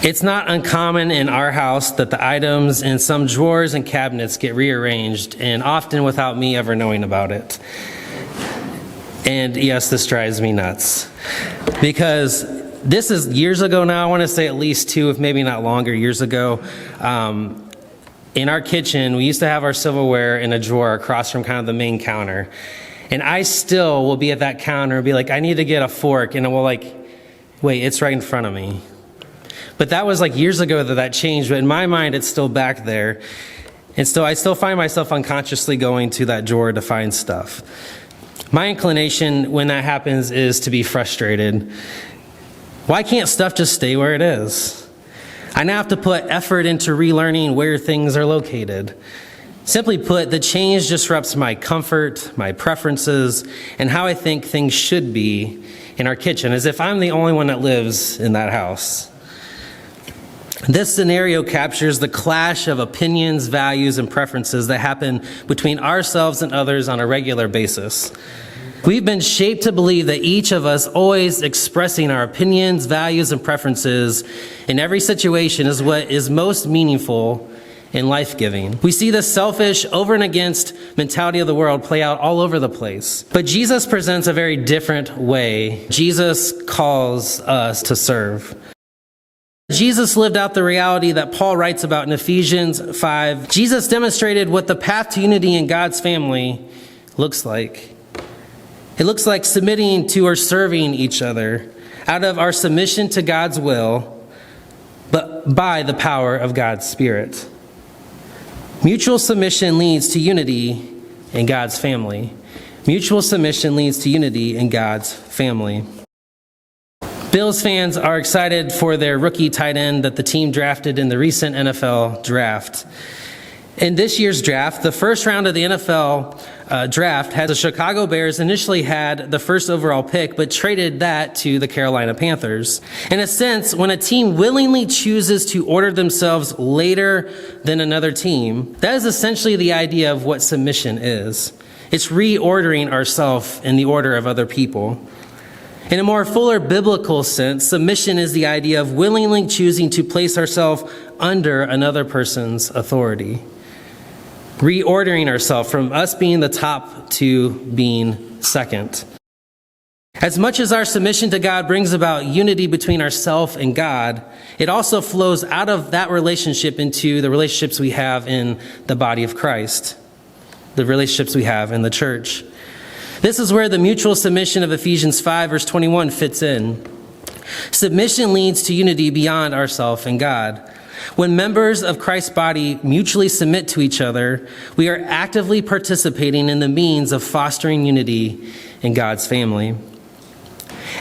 It's not uncommon in our house that the items in some drawers and cabinets get rearranged, and often without me ever knowing about it. And yes, this drives me nuts. Because this is years ago now, I want to say at least 2, if maybe not longer, years ago. In our kitchen, we used to have our silverware in a drawer across from kind of the main counter. And I still will be at that counter and be like, I need to get a fork. And we'll like, wait, it's right in front of me. But that was like years ago that changed. But in my mind, it's still back there. And so I still find myself unconsciously going to that drawer to find stuff. My inclination when that happens is to be frustrated. Why can't stuff just stay where it is? I now have to put effort into relearning where things are located. Simply put, the change disrupts my comfort, my preferences, and how I think things should be in our kitchen, as if I'm the only one that lives in that house. This scenario captures the clash of opinions, values, and preferences that happen between ourselves and others on a regular basis. We've been shaped to believe that each of us always expressing our opinions, values, and preferences in every situation is what is most meaningful and life-giving. We see the selfish, over and against mentality of the world play out all over the place. But Jesus presents a very different way. Jesus calls us to serve. Jesus lived out the reality that Paul writes about in Ephesians 5. Jesus demonstrated what the path to unity in God's family looks like. It looks like submitting to or serving each other out of our submission to God's will, but by the power of God's Spirit. Mutual submission leads to unity in God's family. Mutual submission leads to unity in God's family. Bills fans are excited for their rookie tight end that the team drafted in the recent NFL draft. In this year's draft, the first round of the NFL draft had the Chicago Bears initially had the first overall pick, but traded that to the Carolina Panthers. In a sense, when a team willingly chooses to order themselves later than another team, that is essentially the idea of what submission is. It's reordering ourselves in the order of other people. In a more fuller biblical sense, submission is the idea of willingly choosing to place ourselves under another person's authority. Reordering ourselves from us being the top to being second. As much as our submission to God brings about unity between ourselves and God, it also flows out of that relationship into the relationships we have in the body of Christ, the relationships we have in the church. This is where the mutual submission of Ephesians 5 verse 21 fits in. Submission leads to unity beyond ourselves and God. When members of Christ's body mutually submit to each other, we are actively participating in the means of fostering unity in God's family.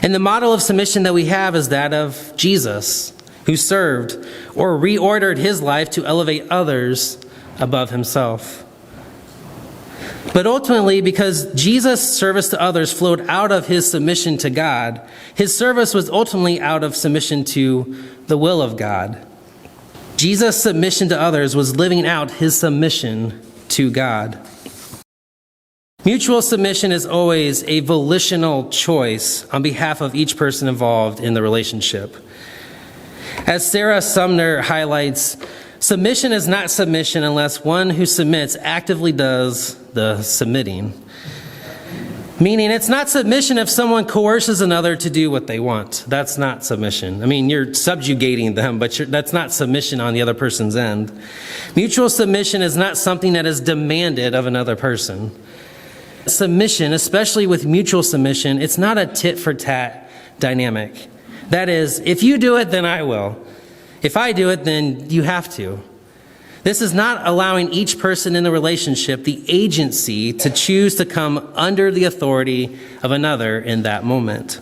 And the model of submission that we have is that of Jesus, who served or reordered his life to elevate others above himself. But ultimately, because Jesus' service to others flowed out of his submission to God, his service was ultimately out of submission to the will of God. Jesus' submission to others was living out his submission to God. Mutual submission is always a volitional choice on behalf of each person involved in the relationship. As Sarah Sumner highlights, submission is not submission unless one who submits actively does the submitting. Meaning it's not submission if someone coerces another to do what they want. That's not submission. I mean, you're subjugating them, but that's not submission on the other person's end. Mutual submission is not something that is demanded of another person. Submission, especially with mutual submission, it's not a tit-for-tat dynamic. That is, if you do it, then I will. If I do it, then you have to. This is not allowing each person in the relationship the agency to choose to come under the authority of another in that moment.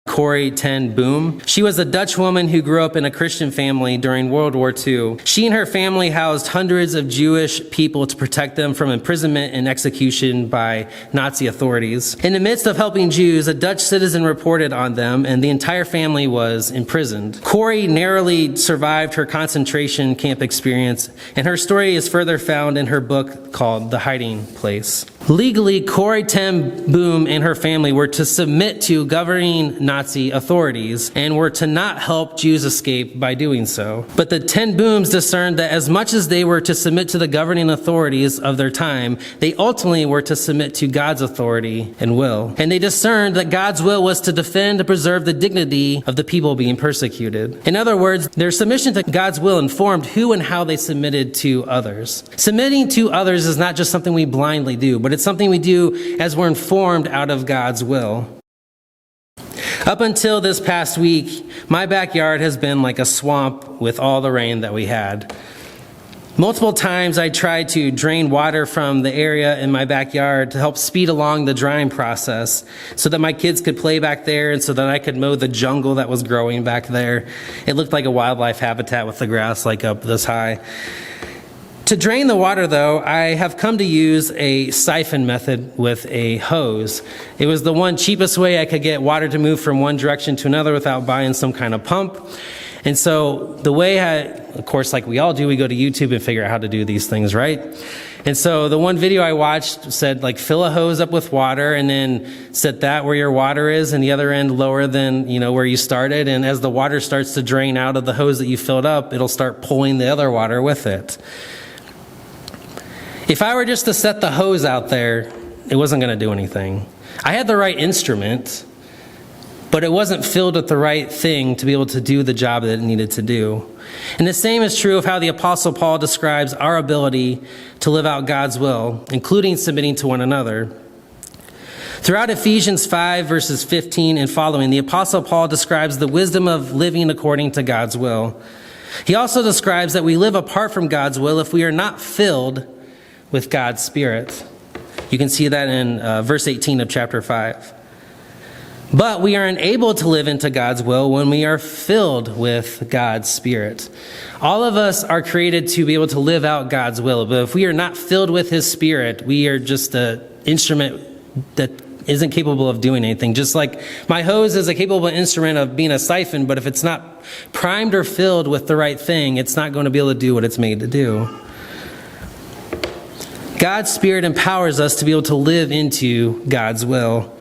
Corrie ten Boom. She was a Dutch woman who grew up in a Christian family during World War II. She and her family housed hundreds of Jewish people to protect them from imprisonment and execution by Nazi authorities. In the midst of helping Jews, a Dutch citizen reported on them, and the entire family was imprisoned. Corrie narrowly survived her concentration camp experience, and her story is further found in her book called The Hiding Place. Legally, Corrie ten Boom and her family were to submit to governing Nazi authorities and were to not help Jews escape by doing so. But the ten Booms discerned that as much as they were to submit to the governing authorities of their time, they ultimately were to submit to God's authority and will. And they discerned that God's will was to defend and preserve the dignity of the people being persecuted. In other words, their submission to God's will informed who and how they submitted to others. Submitting to others is not just something we blindly do, but it's something we do as we're informed out of God's will. Up until this past week, my backyard has been like a swamp with all the rain that we had. Multiple times I tried to drain water from the area in my backyard to help speed along the drying process so that my kids could play back there and so that I could mow the jungle that was growing back there. It looked like a wildlife habitat with the grass like up this high. To drain the water, though, I have come to use a siphon method with a hose. It was the one cheapest way I could get water to move from one direction to another without buying some kind of pump. And so the way of course, like we all do, we go to YouTube and figure out how to do these things, right? And so the one video I watched said, like, fill a hose up with water and then set that where your water is and the other end lower than, where you started. And as the water starts to drain out of the hose that you filled up, it'll start pulling the other water with it. If I were just to set the hose out there, it wasn't going to do anything. I had the right instrument, but it wasn't filled with the right thing to be able to do the job that it needed to do. And the same is true of how the Apostle Paul describes our ability to live out God's will, including submitting to one another. Throughout Ephesians 5, verses 15 and following, the Apostle Paul describes the wisdom of living according to God's will. He also describes that we live apart from God's will if we are not filled with God's Spirit. You can see that in verse 18 of chapter 5. But we are unable to live into God's will when we are filled with God's Spirit. All of us are created to be able to live out God's will, but if we are not filled with His Spirit, we are just an instrument that isn't capable of doing anything. Just like my hose is a capable instrument of being a siphon, but if it's not primed or filled with the right thing, it's not going to be able to do what it's made to do. God's Spirit empowers us to be able to live into God's will.